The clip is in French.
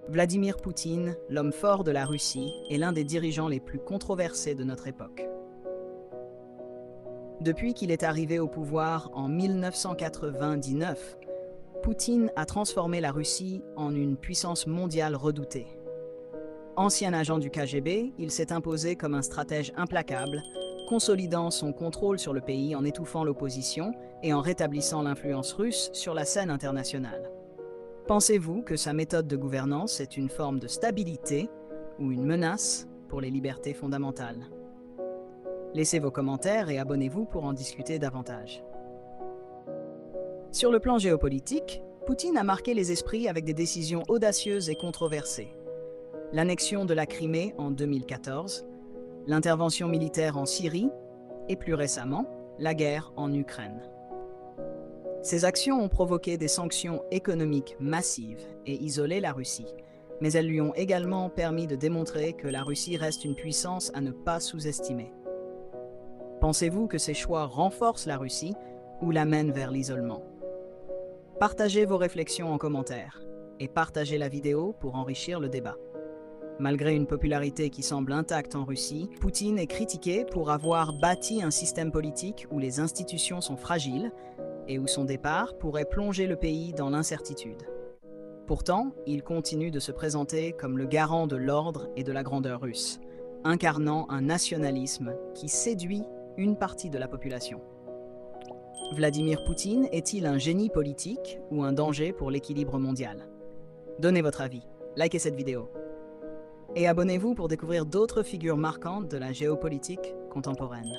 Vladimir Poutine, l'homme fort de la Russie, est l'un des dirigeants les plus controversés de notre époque. Depuis qu'il est arrivé au pouvoir en 1999, Poutine a transformé la Russie en une puissance mondiale redoutée. Ancien agent du KGB, il s'est imposé comme un stratège implacable, consolidant son contrôle sur le pays en étouffant l'opposition et en rétablissant l'influence russe sur la scène internationale. Pensez-vous que sa méthode de gouvernance est une forme de stabilité ou une menace pour les libertés fondamentales? Laissez vos commentaires et abonnez-vous pour en discuter davantage. Sur le plan géopolitique, Poutine a marqué les esprits avec des décisions audacieuses et controversées. L'annexion de la Crimée en 2014, l'intervention militaire en Syrie et plus récemment, la guerre en Ukraine. Ces actions ont provoqué des sanctions économiques massives et isolé la Russie, mais elles lui ont également permis de démontrer que la Russie reste une puissance à ne pas sous-estimer. Pensez-vous que ces choix renforcent la Russie ou l'amènent vers l'isolement? Partagez vos réflexions en commentaire et partagez la vidéo pour enrichir le débat. Malgré une popularité qui semble intacte en Russie, Poutine est critiqué pour avoir bâti un système politique où les institutions sont fragiles et où son départ pourrait plonger le pays dans l'incertitude. Pourtant, il continue de se présenter comme le garant de l'ordre et de la grandeur russe, incarnant un nationalisme qui séduit une partie de la population. Vladimir Poutine est-il un génie politique ou un danger pour l'équilibre mondial? Donnez votre avis, likez cette vidéo. Et abonnez-vous pour découvrir d'autres figures marquantes de la géopolitique contemporaine.